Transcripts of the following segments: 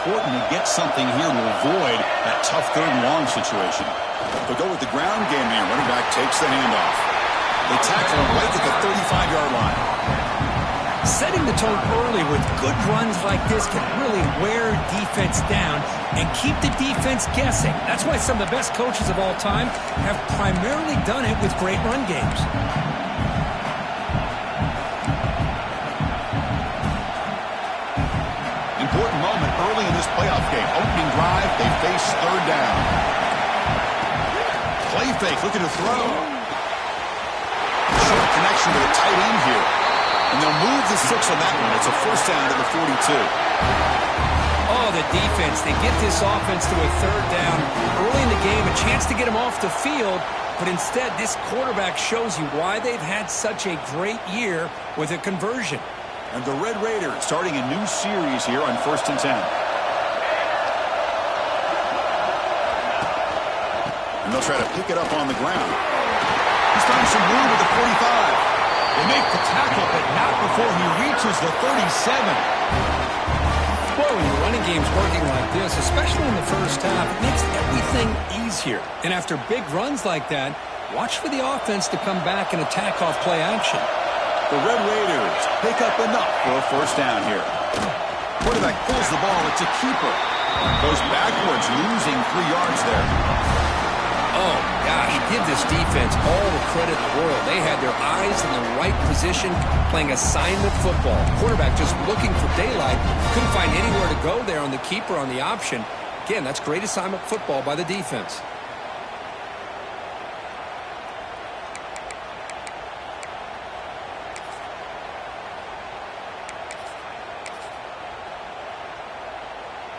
important to get something here to avoid that tough third and long situation. They'll go with the ground game here. Running back takes the handoff. They tackle him right at the 35-yard line. Setting the tone early with good runs like this can really wear defense down and keep the defense guessing. That's why some of the best coaches of all time have primarily done it with great run games. Important moment early in this playoff game. Opening drive, they face third down. Play fake, looking to throw. Short connection to the tight end here. And they'll move the 6 on that one. It's a first down to the 42. Oh, the defense. They get this offense to a third down early in the game, a chance to get him off the field. But instead, this quarterback shows you why they've had such a great year with a conversion. And the Red Raiders starting a new series here on 1st and 10. And they'll try to pick it up on the ground. He's finding some room at the 45. They make the tackle, but not before he reaches the 37. Well, when your running game's working like this, especially in the first half, it makes everything easier. And after big runs like that, watch for the offense to come back and attack off play action. The Red Raiders pick up enough for a first down here. Quarterback pulls the ball. It's a keeper. Goes backwards, losing 3 yards there. Oh, gosh, give this defense all the credit in the world. They had their eyes in the right position, playing assignment football. Quarterback just looking for daylight. Couldn't find anywhere to go there on the keeper on the option. Again, that's great assignment football by the defense.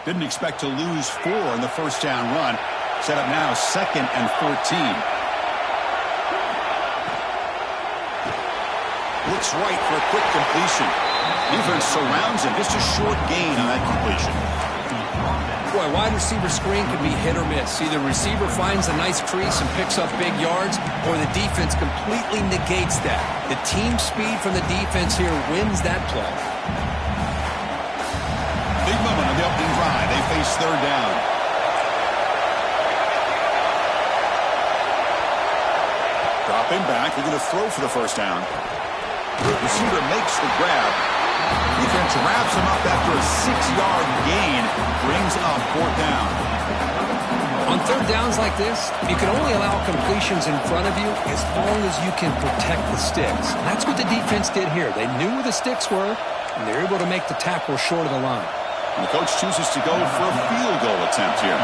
Didn't expect to lose 4 in the first down run. Set up now 2nd and 14. Looks right for a quick completion. Defense surrounds him. Just a short gain on that completion. Boy, wide receiver screen can be hit or miss. Either receiver finds a nice crease and picks up big yards, or the defense completely negates that. The team speed from the defense here wins that play. Big moment on the opening drive. They face third down. Dropping back, they're going to throw for the first down. The receiver makes the grab. Defense wraps him up after a 6-yard gain. Brings up 4th down. On third downs like this, you can only allow completions in front of you as long as you can protect the sticks. That's what the defense did here. They knew where the sticks were, and they're able to make the tackle short of the line. And the coach chooses to go for a field goal attempt here.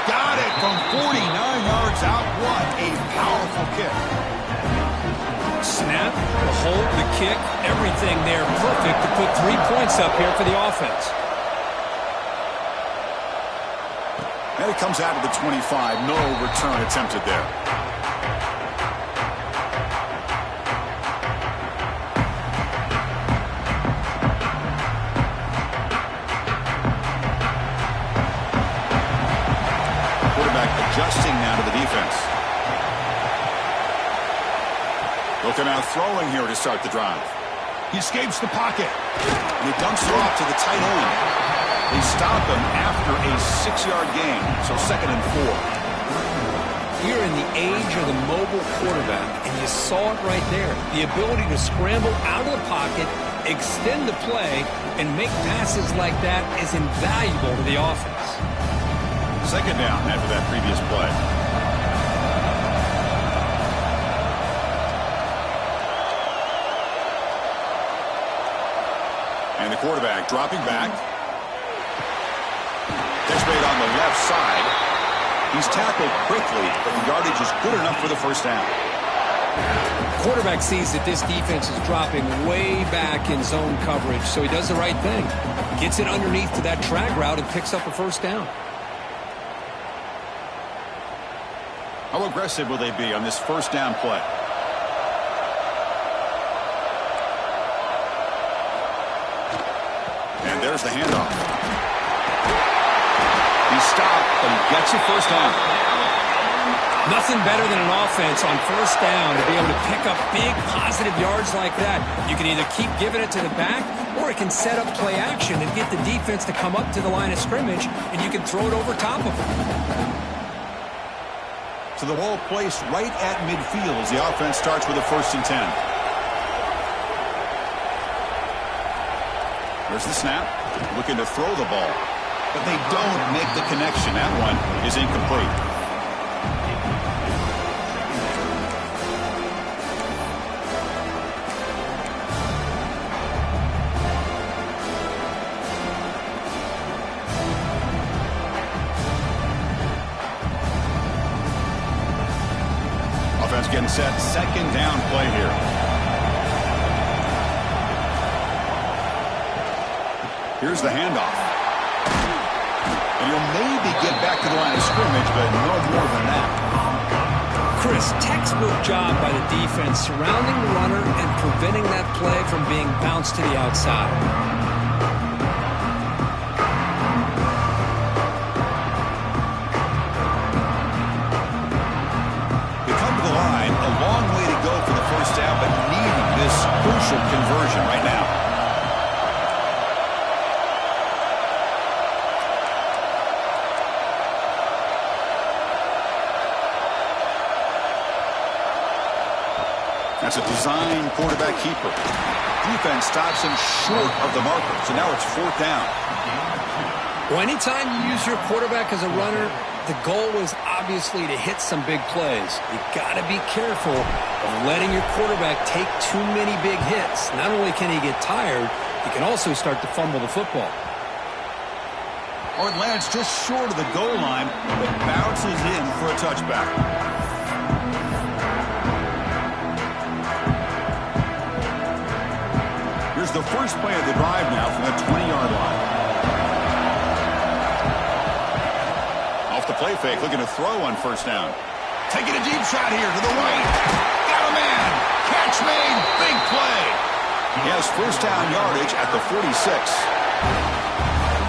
Got it from 49 yards out. What a powerful kick. Snap, the hold, the kick, everything there perfect to put 3 points up here for the offense. And it comes out of the 25. No return attempted there. Adjusting now to the defense. Looking out throwing here to start the drive. He escapes the pocket. And he dumps it off to the tight end. They stop him after a 6-yard gain. So 2nd and 4. You're in the age of the mobile quarterback, and you saw it right there. The ability to scramble out of the pocket, extend the play, and make passes like that is invaluable to the offense. 2nd down after that previous play. And the quarterback dropping back. Catch made on the left side. He's tackled quickly, but the yardage is good enough for the first down. The quarterback sees that this defense is dropping way back in zone coverage, so he does the right thing. Gets it underneath to that drag route and picks up a first down. How aggressive will they be on this first down play? And there's the handoff. He's stopped, but he gets a first down. Nothing better than an offense on first down to be able to pick up big positive yards like that. You can either keep giving it to the back, or it can set up play action and get the defense to come up to the line of scrimmage, and you can throw it over top of them. So the ball placed right at midfield as the offense starts with a 1st and 10. There's the snap, looking to throw the ball, but they don't make the connection. That one is incomplete. Offense getting set, 2nd down play here. Here's the handoff. And he'll maybe get back to the line of scrimmage, but no more than that. Chris, textbook job by the defense surrounding the runner and preventing that play from being bounced to the outside. But needing this crucial conversion right now. That's a design quarterback keeper. Defense stops him short of the marker, so now it's 4th down. Well, anytime you use your quarterback as a runner, the goal is obviously to hit some big plays. You got to be careful of letting your quarterback take too many big hits. Not only can he get tired, he can also start to fumble the football. Or it lands just short of the goal line, but bounces in for a touchback. Here's the first play of the drive now from the 20-yard line. Off the play fake, looking to throw on 1st down. Taking a deep shot here to the right. Got a man. Catch made. Big play. He has 1st down yardage at the 46.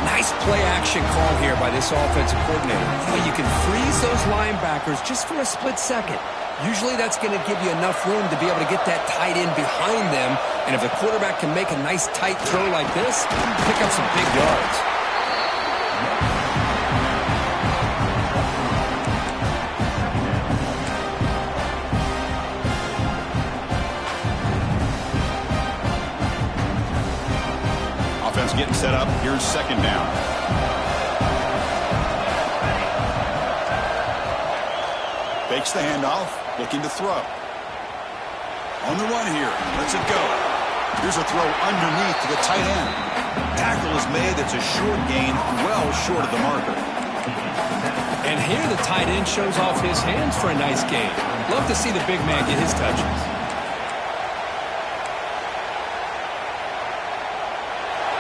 Nice play action call here by this offensive coordinator. You can freeze those linebackers just for a split second. Usually that's going to give you enough room to be able to get that tight end behind them. And if the quarterback can make a nice tight throw like this, pick up some big yards. Offense getting set up. Here's 2nd down. Fakes the handoff, looking to throw. On the run here, lets it go. Here's a throw underneath to the tight end. Tackle is made. It's a short gain, well short of the marker. And here the tight end shows off his hands for a nice gain. Love to see the big man get his touches.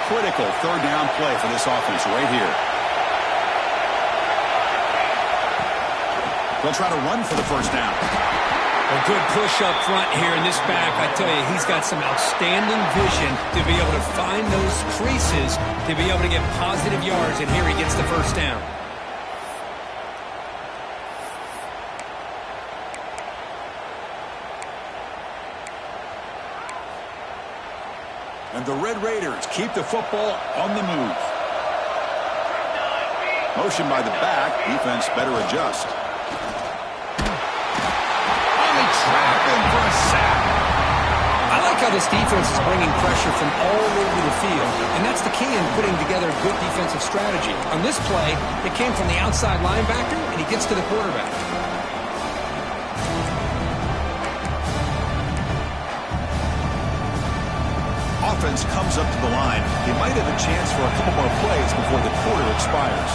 Critical 3rd down play for this offense right here. They'll try to run for the 1st down. A good push up front here in this back. I tell you, he's got some outstanding vision to be able to find those creases, to be able to get positive yards, and here he gets the 1st down. And the Red Raiders keep the football on the move. Motion by the back. Defense better adjust. Trapping for a sack. I like how this defense is bringing pressure from all over the field, and that's the key in putting together a good defensive strategy. On this play, it came from the outside linebacker, and he gets to the quarterback. Offense comes up to the line. He might have a chance for a couple more plays before the quarter expires.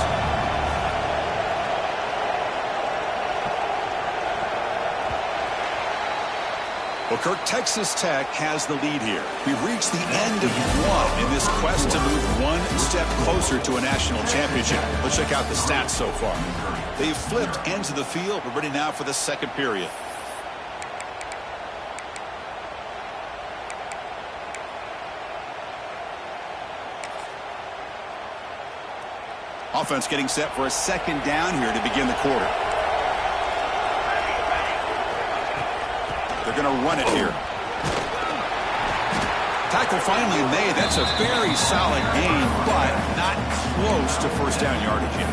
Well, Kirk, Texas Tech has the lead here. We've reached the end of one in this quest to move one step closer to a national championship. Let's check out the stats so far. They've flipped ends of the field. We're ready now for the 2nd period. Offense getting set for a 2nd down here to begin the quarter. They're going to run it here. Tackle finally made. That's a very solid gain, but not close to first down yardage yet.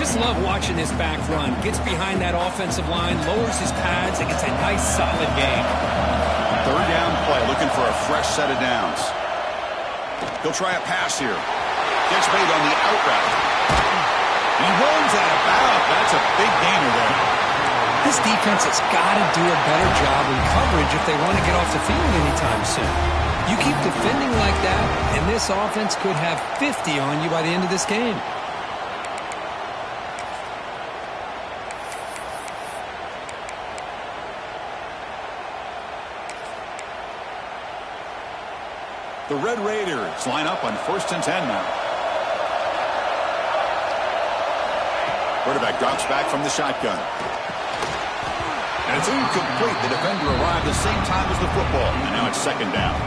Just love watching this back run. Gets behind that offensive line, lowers his pads, and gets a nice solid gain. Third down play, looking for a fresh set of downs. He'll try a pass here. Gets made on the out route. He runs out of bounds. That's a big gainer there. This defense has got to do a better job in coverage if they want to get off the field anytime soon. You keep defending like that, and this offense could have 50 on you by the end of this game. The Red Raiders line up on 1st and 10 now. Quarterback drops back from the shotgun. And it's incomplete. The defender arrived the same time as the football. And now it's 2nd down.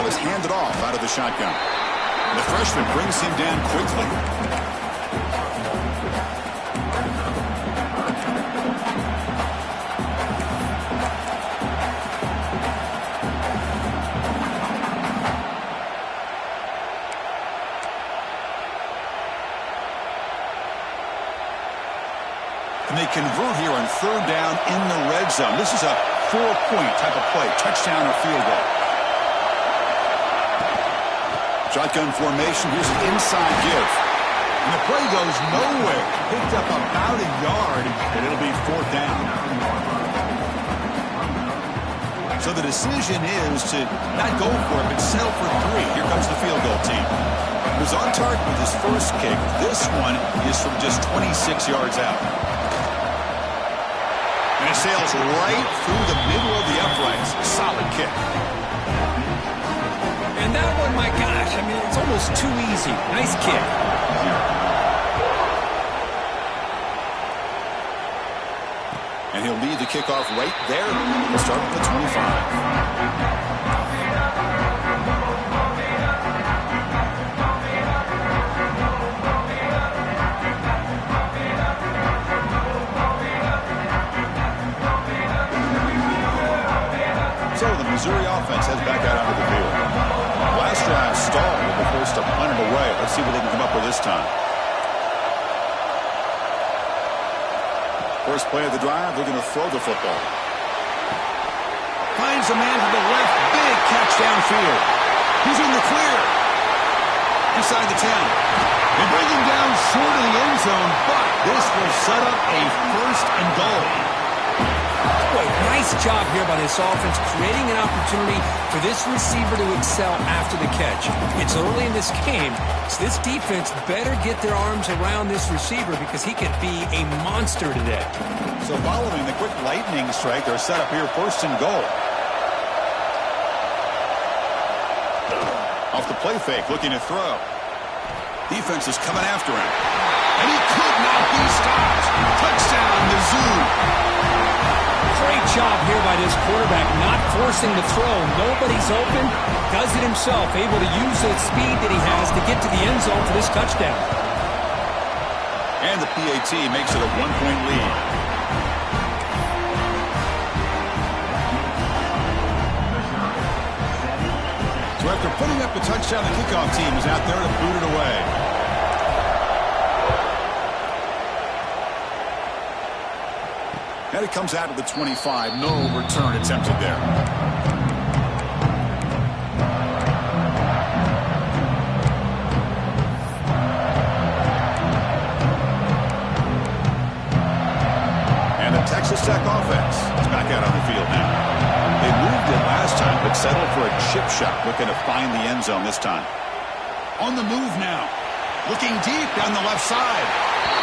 Is handed off out of the shotgun. The freshman brings him down quickly. And they convert here on 3rd down in the red zone. This is a 4-point type of play, touchdown or field goal. Shotgun formation. Here's an inside give. And the play goes nowhere. Picked up about a yard, and it'll be 4th down. So the decision is to not go for it, but settle for 3. Here comes the field goal team. He was on target with his first kick. This one is from just 26 yards out. And it sails right through the middle of the uprights. Solid kick. And that one, my gosh, I mean, it's almost too easy. Nice kick. And he'll lead the kickoff right there. He'll start at the 25. So the Missouri offense heads back out onto the field. Last drive stalled with the first to punt it away. Let's see what they can come up with this time. First play of the drive, they're going to throw the football. Finds a man to the left. Big catch downfield. He's in the clear. Inside the 10. They bring him down short of the end zone, but this will set up a 1st and goal. Boy, nice job here by this offense, creating an opportunity for this receiver to excel after the catch. It's early in this game, so this defense better get their arms around this receiver because he could be a monster today. So following the quick lightning strike, they're set up here 1st and goal. Off the play fake, looking to throw. Defense is coming after him. And he could not be stopped. Touchdown, Mizzou. Great job here by this quarterback, not forcing the throw. Nobody's open. Does it himself, able to use the speed that he has to get to the end zone for this touchdown. And the PAT makes it a 1-point lead. So after putting up the touchdown, the kickoff team is out there to boot it away. And it comes out of the 25. No return attempted there. And the Texas Tech offense is back out on the field now. They moved it last time, but settled for a chip shot, looking to find the end zone this time. On the move now. Looking deep down the left side.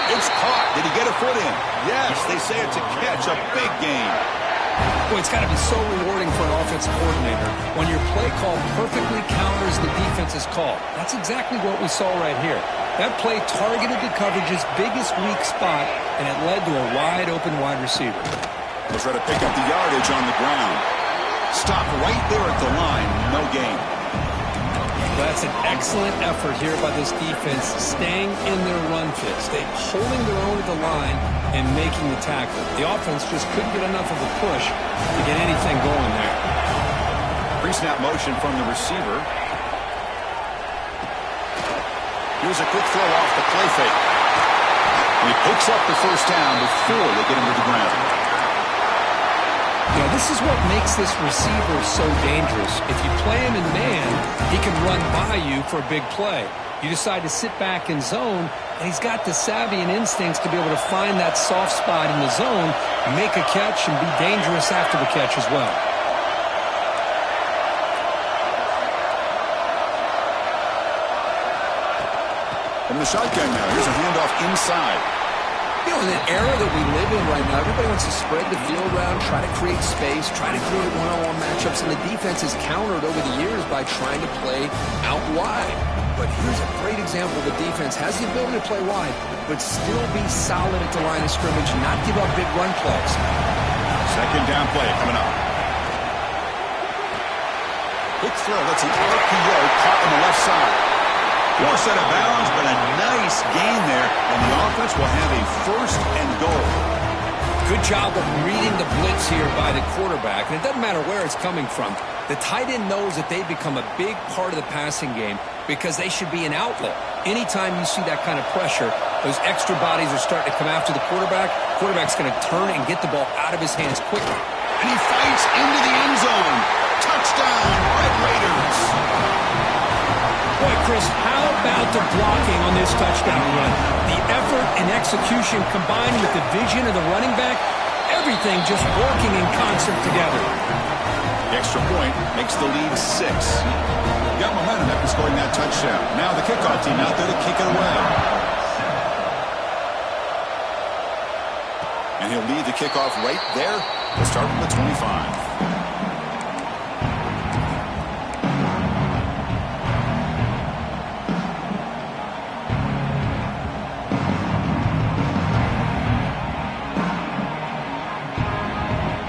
It's caught. Did he get a foot in? Yes, they say it's a catch, a big gain. Boy, it's got to be so rewarding for an offensive coordinator when your play call perfectly counters the defense's call. That's exactly what we saw right here. That play targeted the coverage's biggest weak spot, and it led to a wide-open wide receiver. We'll try to pick up the yardage on the ground. Stop right there at the line. No gain. That's an excellent effort here by this defense, staying in their run fit, holding their own at the line and making the tackle. The offense just couldn't get enough of a push to get anything going there. Pre-snap motion from the receiver. Here's a quick throw off the play fake. And he picks up the first down before they get him to the ground. Yeah, this is what makes this receiver so dangerous. If you play him in man, he can run by you for a big play. You decide to sit back in zone, and he's got the savvy and instincts to be able to find that soft spot in the zone, make a catch, and be dangerous after the catch as well. From the shotgun now, here's a handoff inside. You know, in the era that we live in right now, everybody wants to spread the field around, try to create space, try to create one-on-one matchups, and the defense has countered over the years by trying to play out wide. But here's a great example. The defense has the ability to play wide, but still be solid at the line of scrimmage, not give up big run plays. Second down play coming up. Quick throw, that's an RPO caught on the left side. Force out of bounds, but a nice gain there, and the offense will have a first and goal. Good job of reading the blitz here by the quarterback, and it doesn't matter where it's coming from. The tight end knows that they become a big part of the passing game because they should be an outlet. Anytime you see that kind of pressure, those extra bodies are starting to come after the quarterback. Quarterback's going to turn and get the ball out of his hands quickly. And he fights into the end zone. Touchdown, Red Raiders. Boy, Chris, how about the blocking on this touchdown run? The effort and execution combined with the vision of the running back, everything just working in concert together. The extra point makes the lead 6. Got momentum after scoring that touchdown. Now the kickoff team out there to kick it away. And he'll lead the kickoff right there. We'll start from the 25.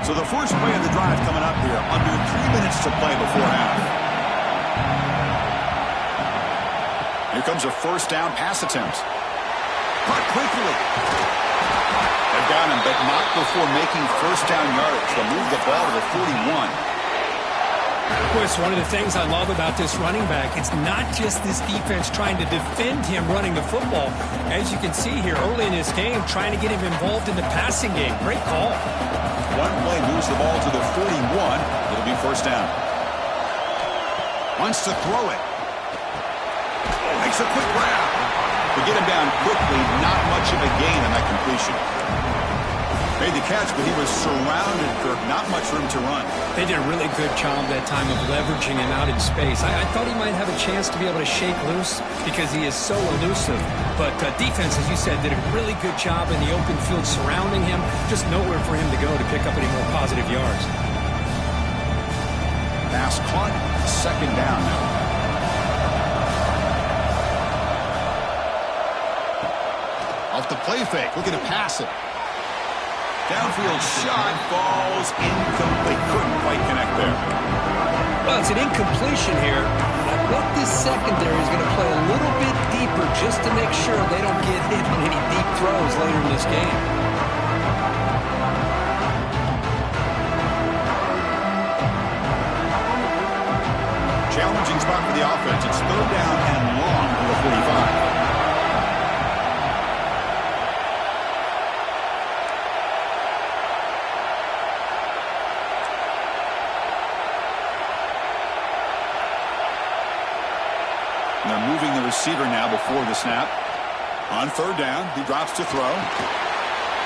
So the first play of the drive coming up here, under 3 minutes to play before half. Here comes a first down pass attempt. Caught quickly. They've got him, but not before making first down yardage. They'll move the ball to the 41. Of course, one of the things I love about this running back, it's not just this defense trying to defend him running the football. As you can see here early in this game, trying to get him involved in the passing game. Great call. One play moves the ball to the 41. It'll be first down. Wants to throw it. Makes a quick grab. To get him down quickly, not much of a gain on that completion. Made the catch, but he was surrounded, Kirk. Not much room to run. They did a really good job that time of leveraging him out in space. I thought he might have a chance to be able to shake loose because he is so elusive. But defense, as you said, did a really good job in the open field surrounding him. Just nowhere for him to go to pick up any more positive yards. Pass caught. Second down now. Off the play fake. Looking to pass it. Downfield shot falls incomplete. Couldn't quite connect there. Well, it's an incompletion here. I bet this secondary is going to play a little bit deeper just to make sure they don't get hit on any deep throws later in this game. Challenging spot for the offense. It's third down and long to the 45. They're moving the receiver now before the snap. On third down, he drops to throw.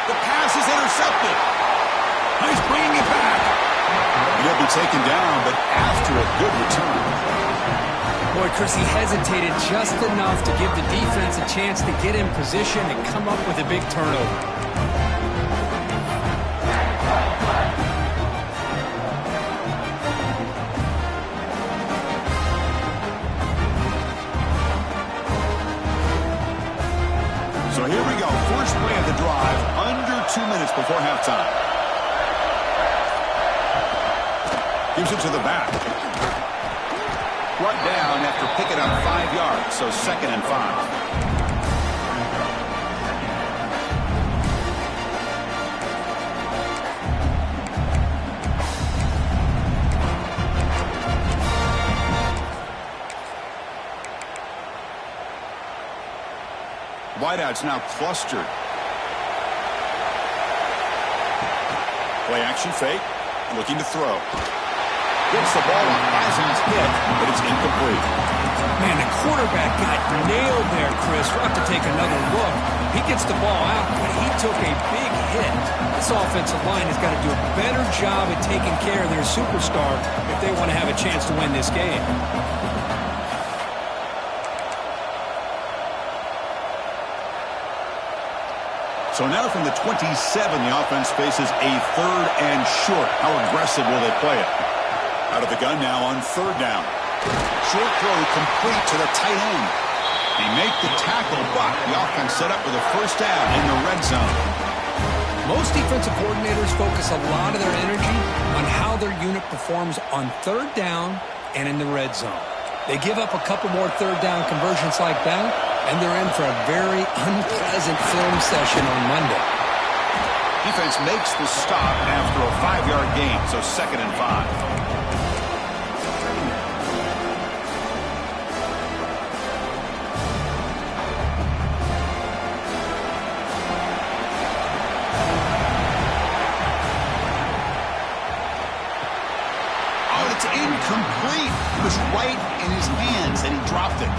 The pass is intercepted. He's bringing it back. And he'll be taken down, but after a good return. Boy, Chris, he hesitated just enough to give the defense a chance to get in position and come up with a big turnover. So here we go. First play of the drive, under 2 minutes before halftime. Gives it to the back. Brought down after picking up 5 yards, so 2nd and 5. Wideouts now clustered. Play action fake. Looking to throw. Gets the ball up as he's hit, but it's incomplete. Man, the quarterback got nailed there, Chris. We'll have to take another look. He gets the ball out, but he took a big hit. This offensive line has got to do a better job at taking care of their superstar if they want to have a chance to win this game. So now from the 27, the offense faces a 3rd and short. How aggressive will they play it? Out of the gun now on 3rd down. Short throw complete to the tight end. They make the tackle, but the offense set up with a 1st down in the red zone. Most defensive coordinators focus a lot of their energy on how their unit performs on 3rd down and in the red zone. They give up a couple more 3rd down conversions like that, and they're in for a very unpleasant film session on Monday. Defense makes the stop after a 5-yard gain, so 2nd and 5. Incomplete. It was right in his hands, and he dropped it.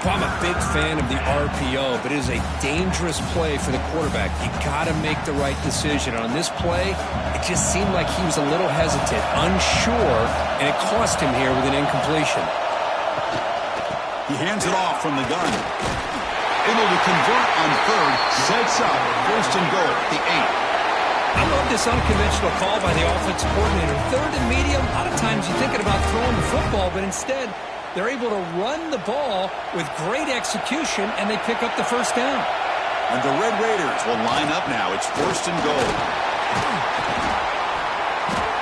Well, I'm a big fan of the RPO, but it is a dangerous play for the quarterback. You got to make the right decision. On this play, it just seemed like he was a little hesitant, unsure, and it cost him here with an incompletion. He hands it off from the gun. Able to convert on 3rd, sets up 1st and goal at the 8. I love this unconventional call by the offensive coordinator. 3rd and medium, a lot of times you're thinking about throwing the football, but instead they're able to run the ball with great execution, and they pick up the 1st down. And the Red Raiders will line up now. It's 1st and goal.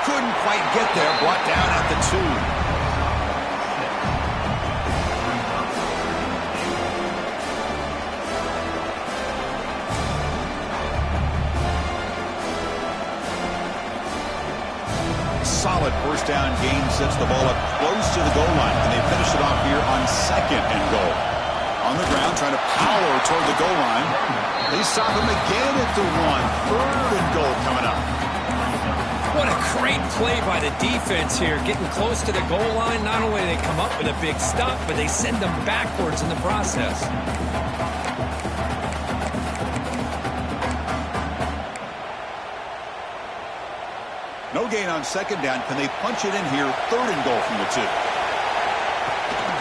Couldn't quite get there. Brought down at the 2. Solid 1st down gain sets the ball up close to the goal line, and they finish it off here on 2nd and goal. On the ground, trying to power toward the goal line. They stop him again at the 1. 3rd and goal coming up. What a great play by the defense here, getting close to the goal line. Not only do they come up with a big stop, but they send them backwards in the process. No gain on 2nd down. Can they punch it in here? 3rd and goal from the 2.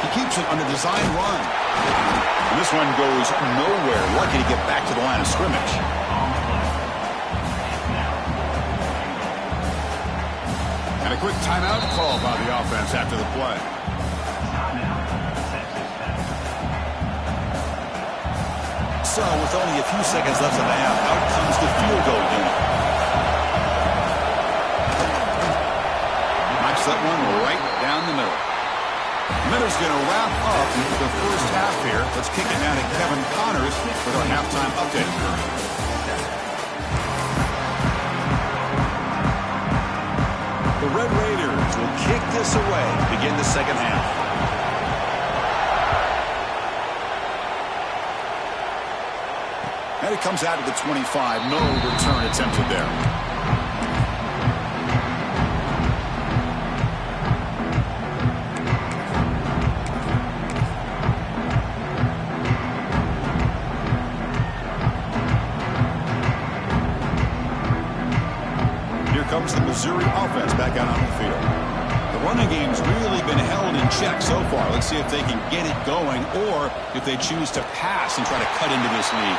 He keeps it on a design run. And this one goes nowhere. Lucky to get back to the line of scrimmage. And a quick timeout call by the offense after the play. So with only a few seconds left in the half, out comes the field goal unit. That one right down the middle. Miller's going to wrap up the 1st half here. Let's kick it down to Kevin Connors with our halftime update. The Red Raiders will kick this away to begin the 2nd half. And it comes out of the 25. No return attempted there. Comes the Missouri offense back out on the field. The running game's really been held in check so far. Let's see if they can get it going or if they choose to pass and try to cut into this lead.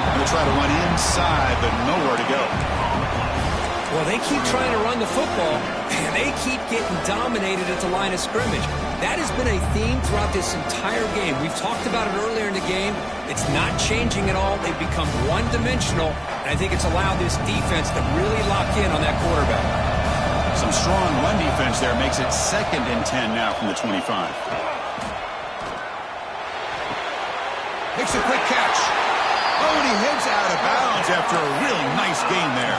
And they try to run inside, but nowhere to go. Well, they keep trying to run the football, and they keep getting dominated at the line of scrimmage. That has been a theme throughout this entire game. We've talked about it earlier in the game. It's not changing at all. They've become one-dimensional, and I think it's allowed this defense to really lock in on that quarterback. Some strong run defense there makes it 2nd and 10 now from the 25. Makes a quick catch. Oh, and he heads out of bounds after a really nice gain there.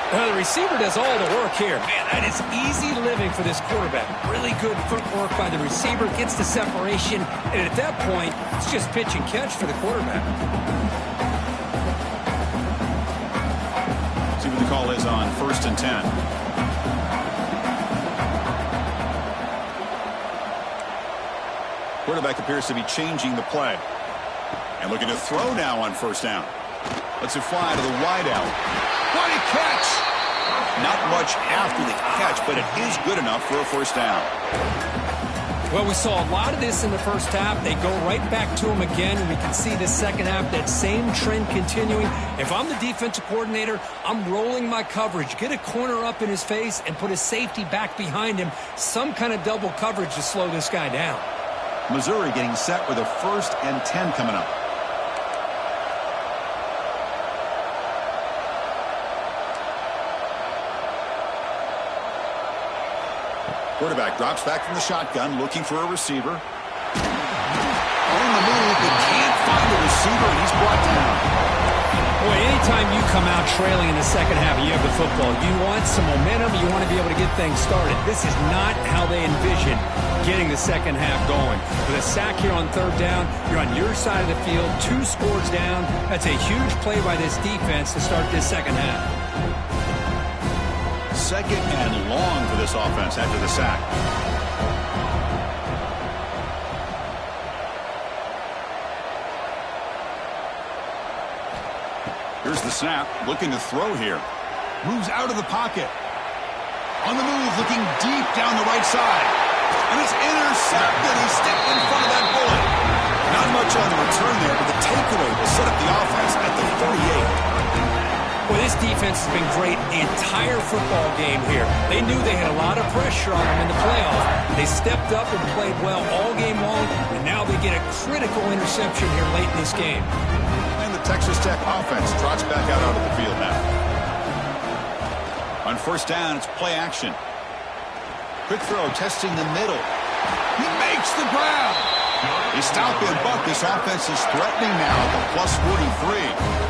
The receiver does all the work here. Man, that is easy living for this quarterback. Really good footwork by the receiver, gets the separation, and at that point, it's just pitch and catch for the quarterback. See what the call is on 1st and 10. Quarterback appears to be changing the play. And looking to throw now on 1st down. Lets it fly to the wideout. What a catch! Not much after the catch, but it is good enough for a 1st down. Well, we saw a lot of this in the first half. They go right back to him again, and we can see the second half, that same trend continuing. If I'm the defensive coordinator, I'm rolling my coverage. Get a corner up in his face and put a safety back behind him. Some kind of double coverage to slow this guy down. Missouri getting set with a 1st and 10 coming up. Quarterback drops back from the shotgun, looking for a receiver. On the move, but can't find a receiver, and he's brought down. Boy, anytime you come out trailing in the second half and you have the football, you want some momentum, you want to be able to get things started. This is not how they envision getting the second half going. With a sack here on 3rd down, you're on your side of the field, 2 scores down. That's a huge play by this defense to start this second half. 2nd and long for this offense after the sack. Here's the snap, looking to throw here. Moves out of the pocket. On the move, looking deep down the right side. And it's intercepted. He stepped in front of that bullet. Not much on the return there, but the takeaway will set up the offense at the 48. Well, this defense has been great the entire football game here. They knew they had a lot of pressure on them in the playoff. They stepped up and played well all game long, and now they get a critical interception here late in this game. And the Texas Tech offense trots back out onto the field now. On 1st down, it's play action. Quick throw, testing the middle. He makes the grab. He stopped him, but this offense is threatening now at the plus 43.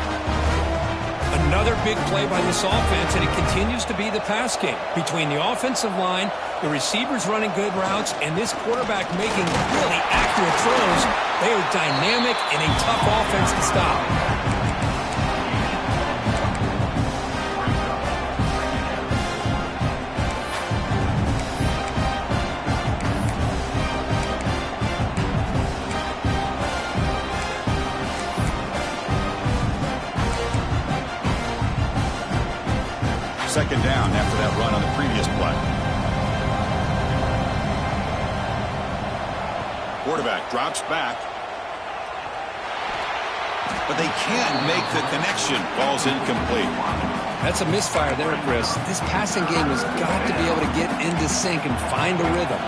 Another big play by this offense, and it continues to be the pass game. Between the offensive line, the receivers running good routes, and this quarterback making really accurate throws, they are dynamic and a tough offense to stop. Second down after that run on the previous play. Quarterback drops back. But they can't make the connection. Ball's incomplete. That's a misfire there, Chris. This passing game has got to be able to get into sync and find a rhythm.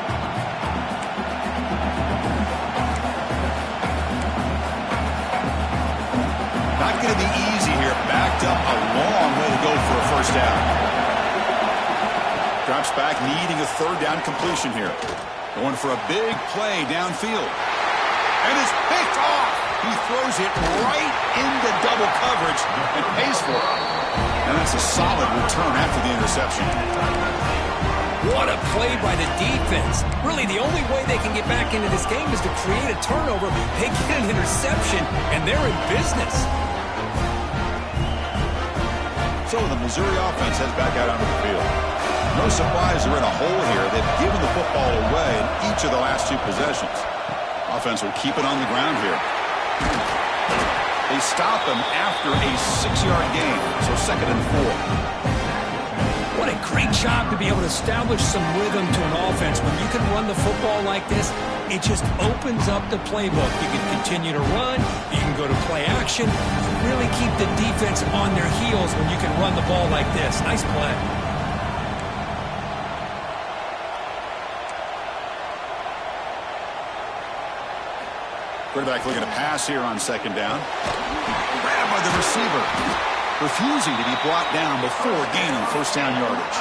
Not going to be easy here. Backed up a long way to go for a 1st down. Drops back, needing a 3rd down completion here. Going for a big play downfield. And it's picked off. He throws it right into double coverage and pays for it. And that's a solid return after the interception. What a play by the defense. Really, the only way they can get back into this game is to create a turnover. They get an interception, and they're in business. So the Missouri offense heads back out onto the field. No surprise they're in a hole here. They've given the football away in each of the last 2 possessions. Offense will keep it on the ground here. They stop him after a 6-yard gain, so 2nd and 4. What a great great job to be able to establish some rhythm to an offense. When you can run the football like this, it just opens up the playbook. You can continue to run. You can go to play action. Really keep the defense on their heels when you can run the ball like this. Nice play. Quarterback looking to pass here on second down. Grabbed by the receiver. Refusing to be brought down before gaining first down yardage.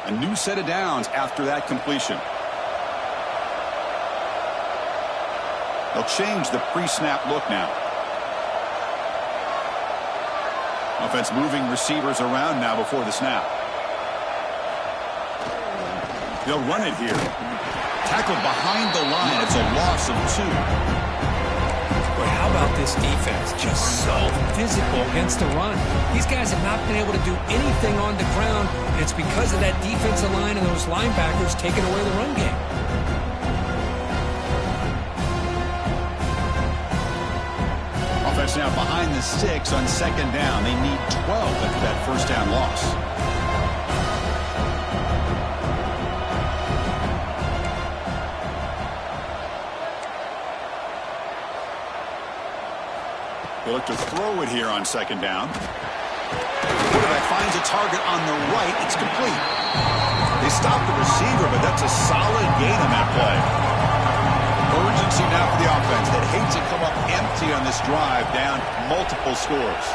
A new set of downs after that completion. They'll change the pre-snap look now. Offense moving receivers around now before the snap. They'll run it here. Tackled behind the line. It's a loss of 2. Boy, how about this defense? Just so physical against the run. These guys have not been able to do anything on the ground, and it's because of that defensive line and those linebackers taking away the run game. Now behind the sticks on second down. They need 12 after that first down loss. They look to throw it here on second down. Quarterback finds a target on the right. It's complete. They stop the receiver, but that's a solid gain on that play. Urgency now for the offense that hates to come up empty on this drive, down multiple scores.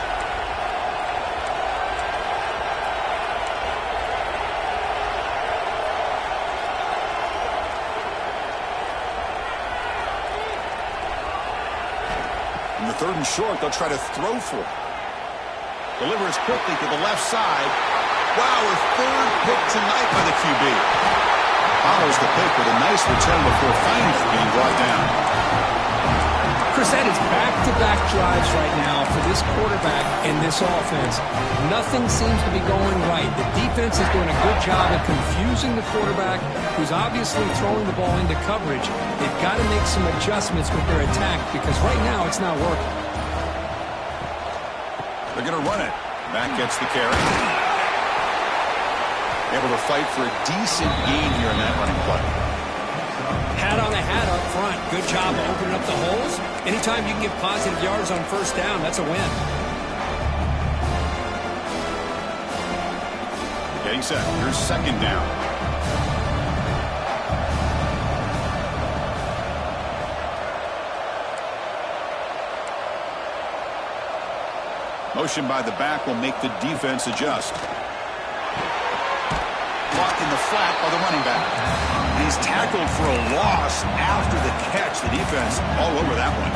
In the third and short, they'll try to throw for it. Delivers quickly to the left side. Wow, a third pick tonight by the QB. Follows the pick with a nice return before finally being brought down. Chris, that is back-to-back drives right now for this quarterback and this offense. Nothing seems to be going right. The defense is doing a good job of confusing the quarterback, who's obviously throwing the ball into coverage. They've got to make some adjustments with their attack because right now it's not working. They're going to run it. Back gets the carry. Able to fight for a decent gain here in that running play. Hat on a hat up front. Good job of opening up the holes. Anytime you can get positive yards on first down, that's a win. Getting set. Here's second down. Motion by the back will make the defense adjust. Caught in the flat by the running back. And he's tackled for a loss after the catch. The defense all over that one.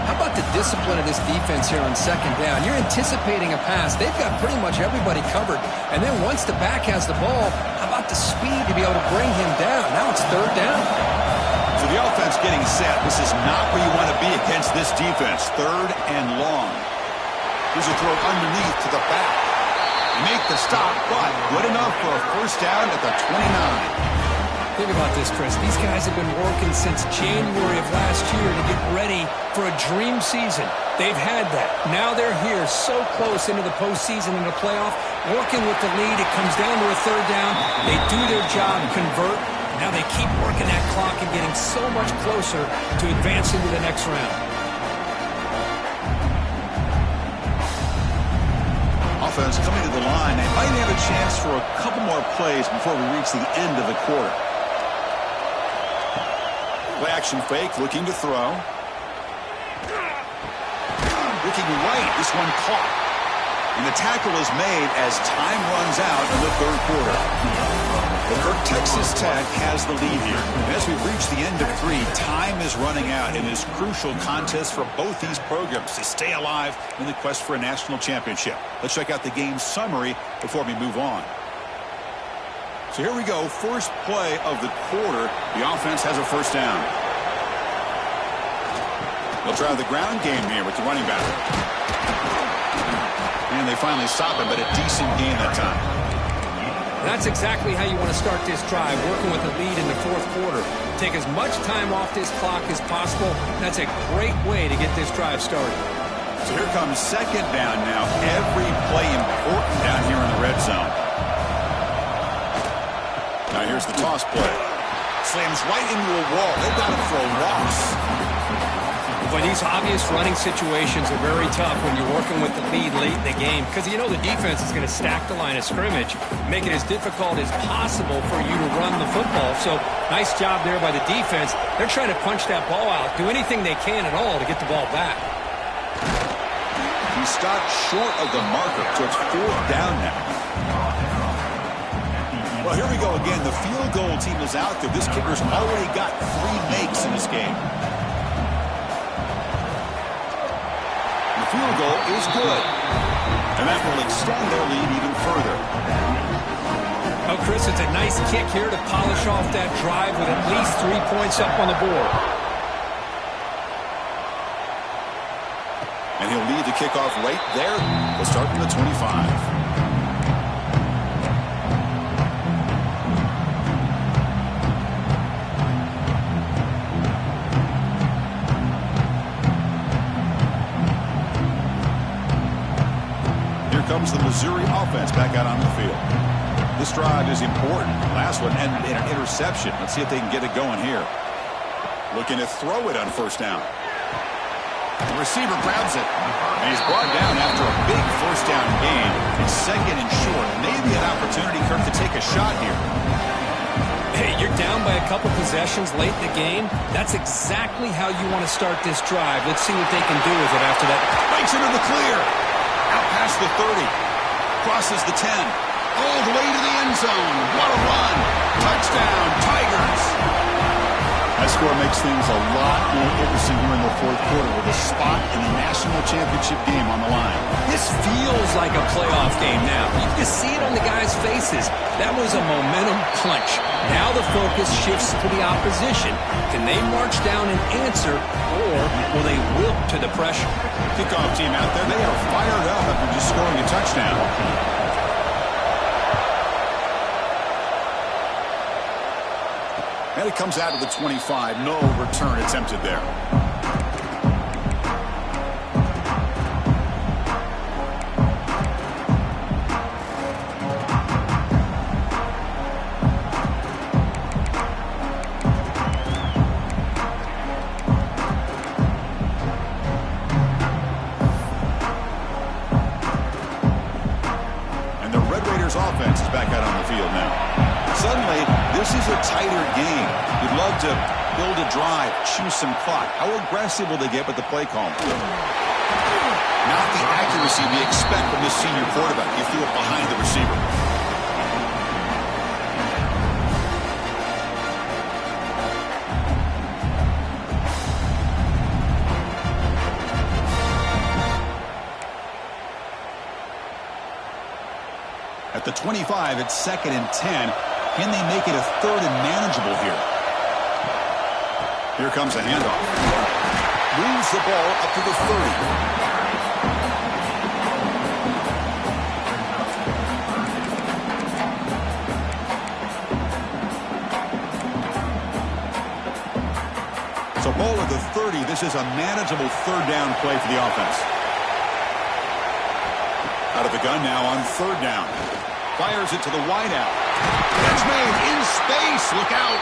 How about the discipline of this defense here on second down? You're anticipating a pass. They've got pretty much everybody covered. And then once the back has the ball, how about the speed to be able to bring him down? Now it's third down. So the offense getting set. This is not where you want to be against this defense. Third and long. Here's a throw underneath to the back. They make the stop, but good enough for a first down at the 29. Think about this, Chris. These guys have been working since January of last year to get ready for a dream season. They've had that. Now they're here so close into the postseason and the playoff, working with the lead. It comes down to a third down. They do their job, convert. Now they keep working that clock and getting so much closer to advancing to the next round. Offense coming to the line. They might have a chance for a couple more plays before we reach the end of the quarter. Play action fake, looking to throw. Looking right, this one caught. And the tackle is made as time runs out in the third quarter. Texas Tech has the lead here. And as we reach the end of 3, time is running out in this crucial contest for both these programs to stay alive in the quest for a national championship. Let's check out the game summary before we move on. So here we go. First play of the quarter. The offense has a first down. They'll try the ground game here with the running back. And they finally stop him, but a decent gain that time. That's exactly how you want to start this drive, working with a lead in the fourth quarter. Take as much time off this clock as possible. That's a great way to get this drive started. So here comes second down now. Every play important down here in the red zone. Now here's the toss play. Slams right into a wall. They've got him for a loss. But these obvious running situations are very tough when you're working with the lead late in the game because you know the defense is going to stack the line of scrimmage, make it as difficult as possible for you to run the football. So nice job there by the defense. They're trying to punch that ball out, do anything they can at all to get the ball back. He stopped short of the marker, so it's fourth down now. Well, here we go again. The field goal team is out there. This kicker's already got 3 makes in this game. Field goal is good. And that will extend their lead even further. Oh, Chris, it's a nice kick here to polish off that drive with at least 3 points up on the board. And he'll lead the kickoff right there. We'll start from the 25. Comes the Missouri offense back out on the field. This drive is important. Last one ended in an interception. Let's see if they can get it going here. Looking to throw it on first down. The receiver grabs it, and he's brought down after a big first down gain. It's second and short. Maybe an opportunity, Kirk, to take a shot here. Hey, you're down by a couple possessions late in the game. That's exactly how you want to start this drive. Let's see what they can do with it after that. Breaks into the clear. Out past the 30. Crosses the 10. All the way to the end zone. What a run. Touchdown, Tigers. That score makes things a lot more interesting here in the fourth quarter with a spot in the national championship game on the line. This feels like a playoff game now. You can see it on the guys' faces. That was a momentum punch. Now the focus shifts to the opposition. Can they march down and answer, or will they wilt to the pressure? Kickoff team out there, they are fired up after just scoring a touchdown. And it comes out of the 25. No return attempted there. And the Red Raiders offense is back out on the field now. Suddenly, this is a tighter game. You'd love to build a drive, choose some clock. How aggressive will they get with the play call? Not the accuracy we expect from this senior quarterback. You threw it behind the receiver. At the 25, it's 2nd and 10. Can they make it a 3rd and manageable here? Here comes a handoff. Moves the ball up to the 30. So ball at the 30. This is a manageable 3rd down play for the offense. Out of the gun now on 3rd down. Fires it to the wideout. Catch made in space. Look out.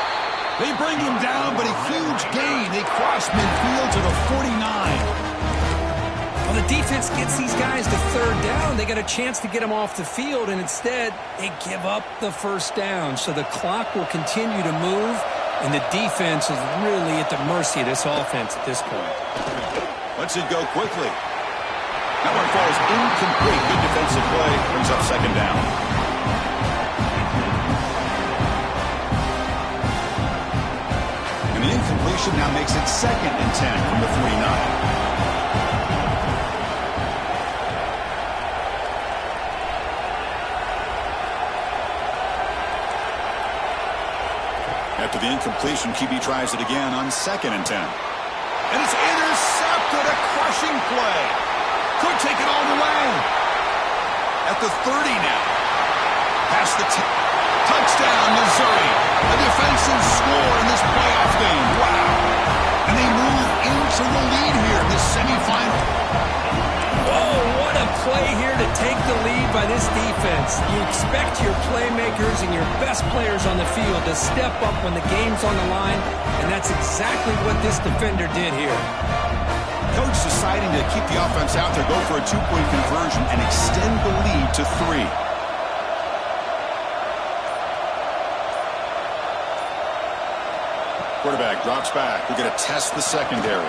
They bring him down, but a huge gain. They cross midfield to the 49. Well, the defense gets these guys to 3rd down. They got a chance to get them off the field, and instead they give up the 1st down. So the clock will continue to move, and the defense is really at the mercy of this offense at this point. Lets it go quickly. That one falls incomplete. Good defensive play. Brings up 2nd down. And the incompletion now makes it 2nd and 10 from the 49. After the incompletion, QB tries it again on 2nd and 10. And it's intercepted. A crushing play. Could take it all the way. At the 30 now. Past the 10. Touchdown, Missouri. A defensive score in this playoff game. Wow. And they move into the lead here in this semifinal. Whoa, what a play here to take the lead by this defense. You expect your playmakers and your best players on the field to step up when the game's on the line, and that's exactly what this defender did here. Coach deciding to keep the offense out there, go for a two-point conversion, and extend the lead to 3. Quarterback drops back. We're going to test the secondary.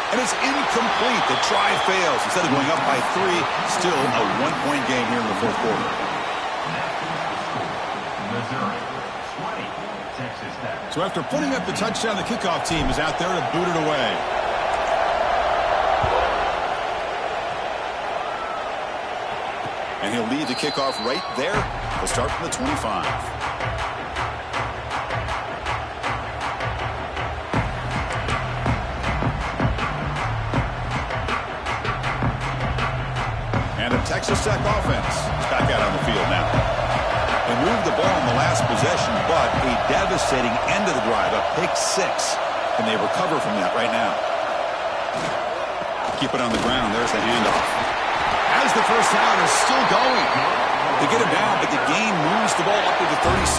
And it's incomplete. The try fails. Instead of going up by 3, still a one-point game here in the fourth quarter. Missouri 20, Texas Tech. So after putting up the touchdown, the kickoff team is out there to boot it away. And he'll lead the kickoff right there. He'll start from the 25. And the Texas Tech offense is back out on the field now. They moved the ball in the last possession, but a devastating end of the drive, a pick 6. And they recover from that right now. Keep it on the ground. There's the handoff. As the first down is still going. They get him down, but the game moves the ball up to the 36.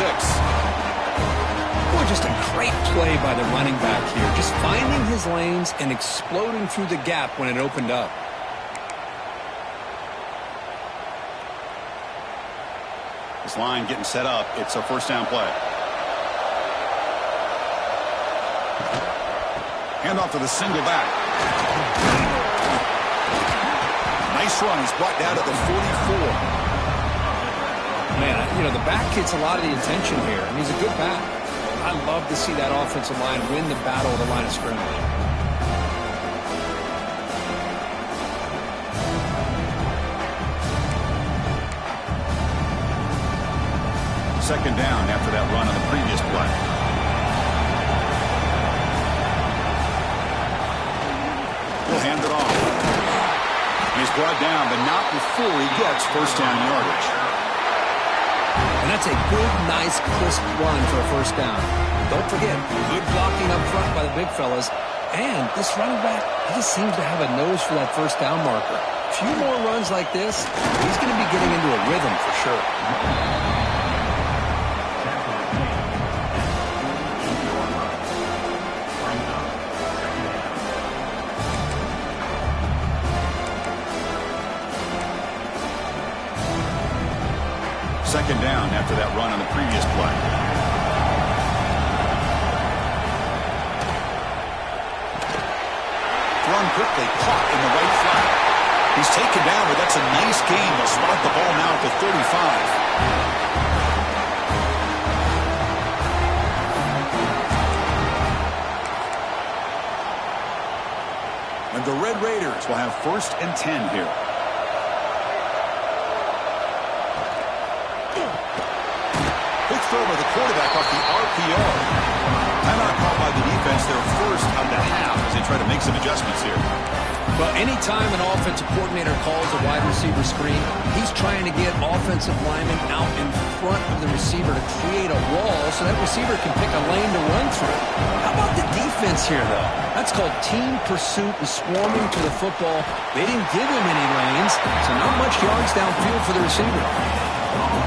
Boy, just a great play by the running back here. Just finding his lanes and exploding through the gap when it opened up. This line getting set up. It's a first down play. Handoff to the single back. Nice run. He's brought down to the 44. Man, you know, the back gets a lot of the attention here, and he's a good back. I love to see that offensive line win the battle of the line of scrimmage. Second down after that run on the previous play. He'll hand it off. He's brought down, but not before he gets first down yardage. And that's a good, nice, crisp run for a first down. Don't forget, good blocking up front by the big fellas. And this running back, he just seems to have a nose for that first down marker. A few more runs like this, he's going to be getting into a rhythm for sure. Second down after that run on the previous play. Thrown quickly, caught in the right flat. He's taken down, but that's a nice gain. They'll spot the ball now at the 35. And the Red Raiders will have first and 10 here. Quick throw by the quarterback off the RPO. Timeout called by the defense, their first of the half as they try to make some adjustments here. Well, anytime an offensive coordinator calls a wide receiver screen, he's trying to get offensive linemen out in front of the receiver to create a wall so that receiver can pick a lane to run through. How about the defense here, though? That's called team pursuit and swarming to the football. They didn't give him any lanes, so not much yards downfield for the receiver.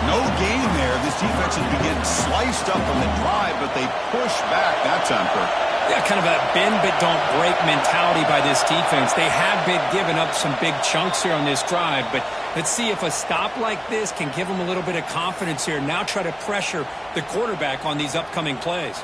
No gain there. This defense has been getting sliced up on the drive, but they push back that time, Kirk. Yeah, kind of a bend but don't break mentality by this defense. They have been giving up some big chunks here on this drive, but let's see if a stop like this can give them a little bit of confidence here. Now try to pressure the quarterback on these upcoming plays.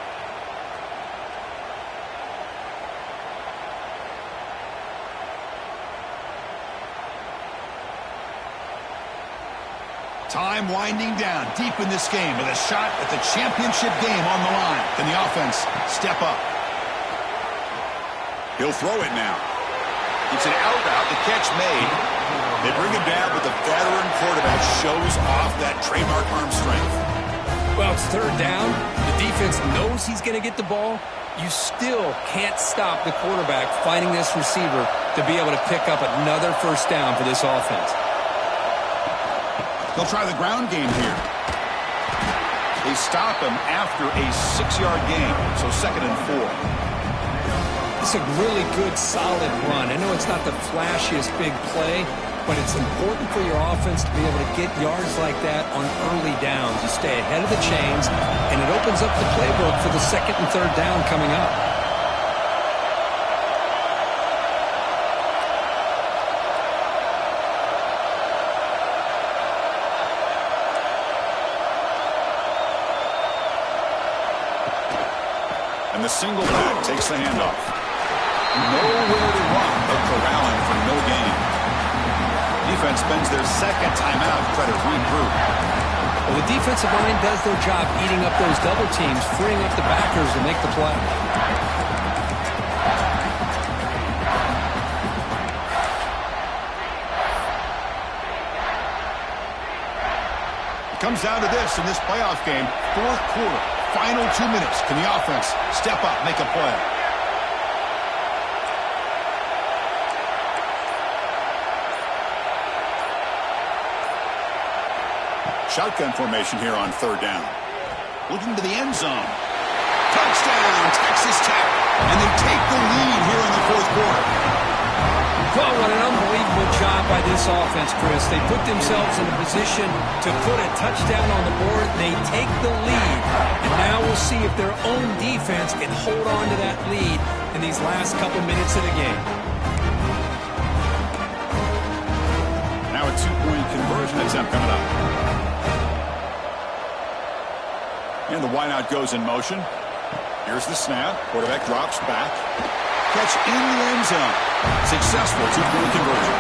Time winding down deep in this game with a shot at the championship game on the line. Can the offense step up? He'll throw it now. It's an out route. The catch made. They bring him down, but the veteran quarterback shows off that trademark arm strength. Well, it's third down. The defense knows he's going to get the ball. You still can't stop the quarterback fighting this receiver to be able to pick up another first down for this offense. They'll try the ground game here. They stop him after a 6-yard gain, so 2nd and 4. It's a really good, solid run. I know it's not the flashiest big play, but it's important for your offense to be able to get yards like that on early downs. You stay ahead of the chains, and it opens up the playbook for the 2nd and 3rd down coming up. And the single back takes the handoff. Nowhere to run, but corralling for no gain. Defense spends their 2nd timeout to try to regroup. Well, the defensive line does their job eating up those double teams, freeing up the backers to make the play. It comes down to this in this playoff game. 4th quarter, final 2 minutes. Can the offense step up, make a play? Shotgun formation here on 3rd down. Looking to the end zone. Touchdown, Texas Tech. And they take the lead here in the 4th quarter. Well, what an unbelievable job by this offense, Chris. They put themselves in a position to put a touchdown on the board. They take the lead. And now we'll see if their own defense can hold on to that lead in these last couple minutes of the game. Now a 2-point conversion attempt coming up. And the wideout goes in motion. Here's the snap. Quarterback drops back. Catch in the end zone. Successful 2-point conversion.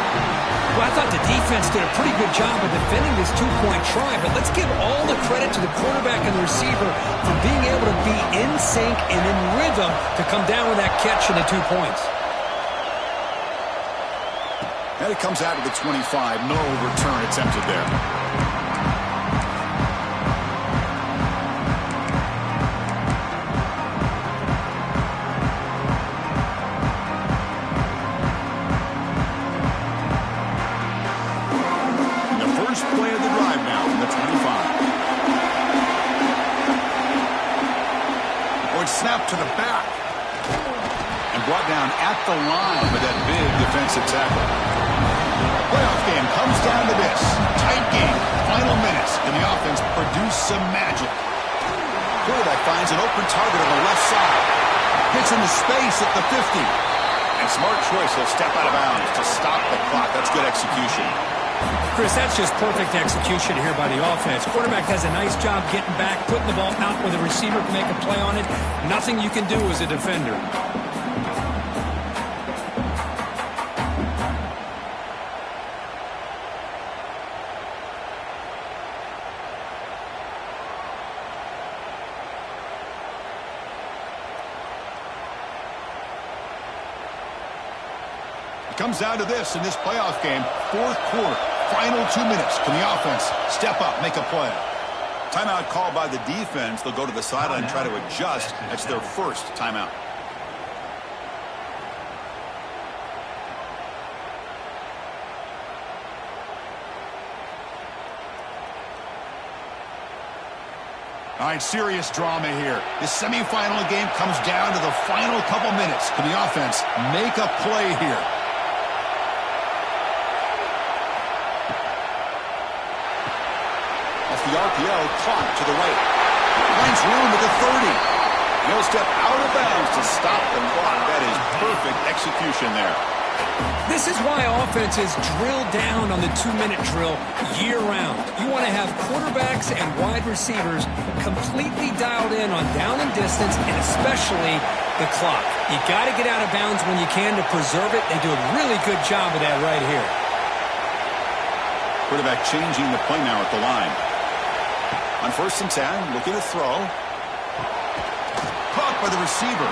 Well, I thought the defense did a pretty good job of defending this 2-point try, but let's give all the credit to the quarterback and the receiver for being able to be in sync and in rhythm to come down with that catch and the 2 points. And it comes out to the 25. No return attempted there. Play of the drive now from the 25. Oh, it's snapped to the back. And brought down at the line with that big defensive tackle. Playoff game comes down to this. Tight game. Final minutes. Can the offense produce some magic? Quarterback finds an open target on the left side. Hits into space at the 50. And smart choice. He'll step out of bounds to stop the clock. That's good execution. Chris, that's just perfect execution here by the offense. Quarterback does a nice job getting back, putting the ball out where the receiver can make a play on it. Nothing you can do as a defender. Comes down to this in this playoff game. 4th quarter, final 2 minutes. Can the offense step up, make a play? Timeout called by the defense. They'll go to the sideline and try to adjust. That's their first timeout. All right, serious drama here. This semifinal game comes down to the final couple minutes. Can the offense make a play here? The RPO clock to the right. Finds room at the 30. He'll step out of bounds to stop the clock. That is perfect execution there. This is why offenses drill down on the 2-minute drill year-round. You want to have quarterbacks and wide receivers completely dialed in on down and distance, and especially the clock. You got to get out of bounds when you can to preserve it. They do a really good job of that right here. Quarterback changing the play now at the line. On 1st and 10, looking to throw. Caught by the receiver.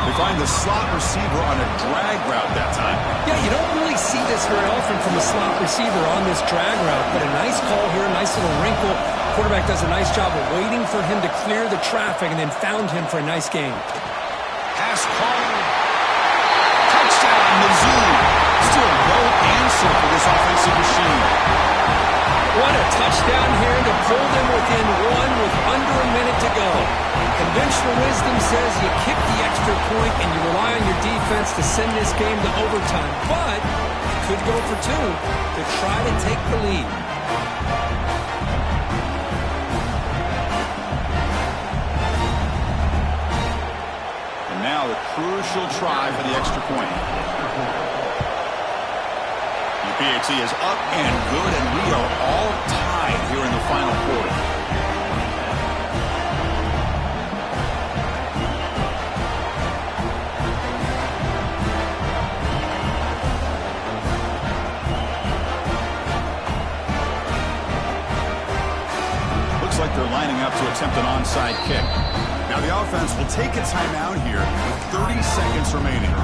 They find the slot receiver on a drag route that time. Yeah, you don't really see this very often from a slot receiver on this drag route, but a nice call here, a nice little wrinkle. Quarterback does a nice job of waiting for him to clear the traffic and then found him for a nice gain. Pass call. Touchdown, Mizzou. Still no answer for this offensive machine. What a touchdown here to pull them within one with under a minute to go. Conventional wisdom says you kick the extra point and you rely on your defense to send this game to overtime. But you could go for two to try to take the lead. And now the crucial try for the extra point. UPAT is up and good, and we are all tied here in the final quarter. Looks like they're lining up to attempt an onside kick. Now the offense will take a timeout here with 30 seconds remaining.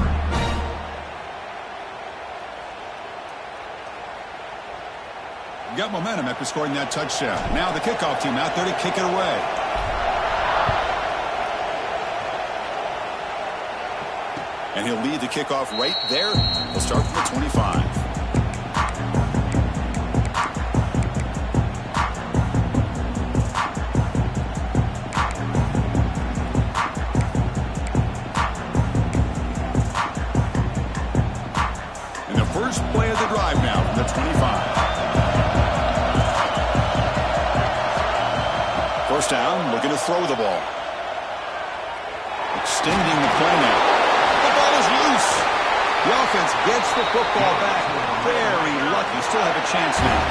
Got momentum after scoring that touchdown. Now the kickoff team out there to kick it away. And he'll lead the kickoff right there. He'll start from the 25. And the first play of the drive now from the 25. First down, looking to throw the ball. Extending the play now. The ball is loose. The offense gets the football back. Very lucky. Still have a chance now.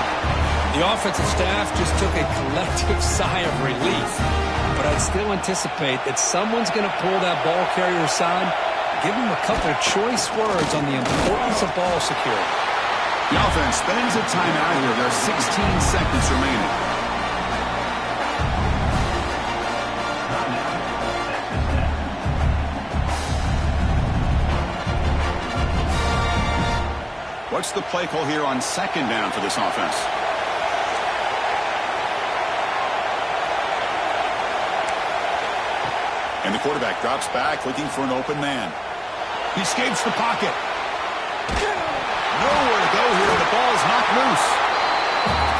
The offensive staff just took a collective sigh of relief. But I'd still anticipate that someone's going to pull that ball carrier aside, give him a couple of choice words on the importance of ball security. The offense spends a timeout here. There are 16 seconds remaining. What's the play call here on second down for this offense? And the quarterback drops back looking for an open man. He escapes the pocket. Nowhere to go here. The ball is knocked loose.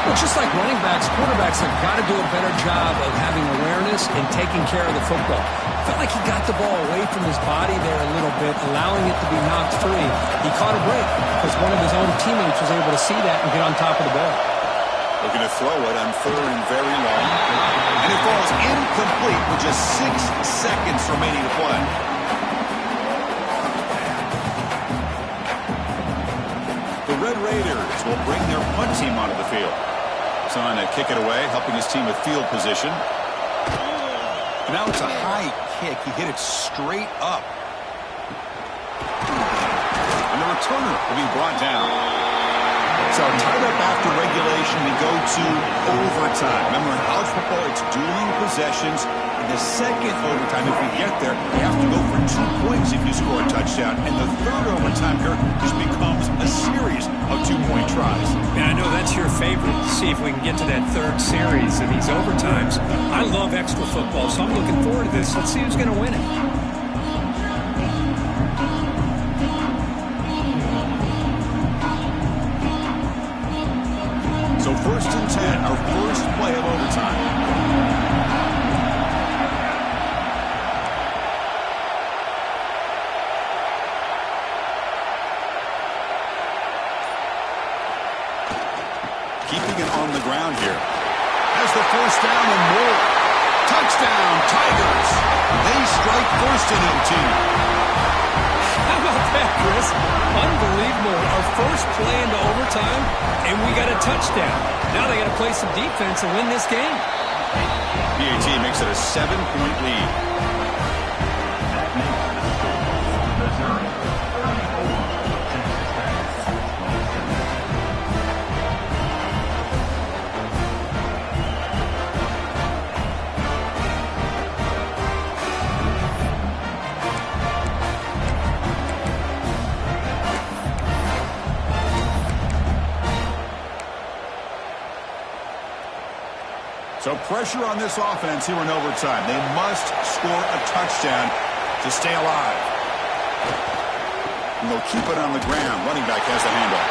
Well, just like running backs, quarterbacks have got to do a better job of having awareness and taking care of the football. Felt like he got the ball away from his body there a little bit, allowing it to be knocked free. He caught a break because one of his own teammates was able to see that and get on top of the ball. Looking to throw it on third and very long. And it falls incomplete with just 6 seconds remaining to play. The Red Raiders will bring their punt team onto the field. Son to kick it away, helping his team with field position. And now it's a high kick. He hit it straight up. And the returner will be brought down. So tied up after regulation, we go to overtime. Remember, in college football, it's dueling possessions. In the second overtime, if we get there, you have to go for 2 points if you score a touchdown. And the third overtime here just becomes a series of 2-point tries. And I know that's your favorite, to see if we can get to that third series of these overtimes. I love extra football, so I'm looking forward to this. Let's see who's going to win it. So 1st and 10, our first play of overtime. Keeping it on the ground here. Has the first down and more. Touchdown, Tigers. They strike first in OT. How about that, Chris? Unbelievable. Our first play into overtime, and we got a touchdown. Now they got to play some defense and win this game. PAT makes it a 7-point lead. That makes the score Missouri 34, Texas Tech 27. So pressure on this offense here in overtime. They must score a touchdown to stay alive. And they'll keep it on the ground. Running back has the handoff.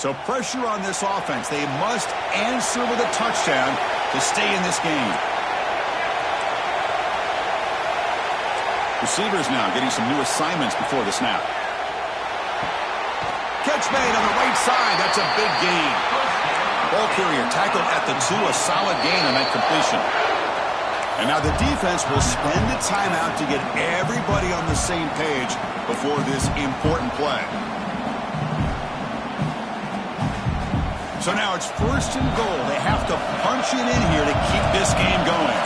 So pressure on this offense. They must answer with a touchdown to stay in this game. Receivers now getting some new assignments before the snap. Catch made on the right side. That's a big gain. Ball carrier tackled at the 2. A solid gain on that completion. And now the defense will spend a timeout to get everybody on the same page before this important play. So now it's 1st and goal. They have to punch it in here to keep this game going.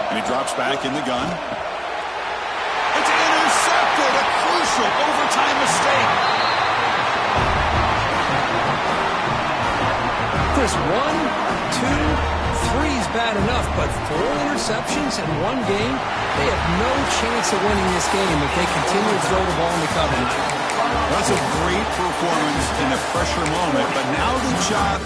And he drops back in the gun. It's intercepted. A crucial overtime mistake. Chris, 1, 2, 3 is bad enough, but 4 interceptions in one game, they have no chance of winning this game if they continue to throw the ball in the coverage. That's a great performance in a pressure moment, but now the job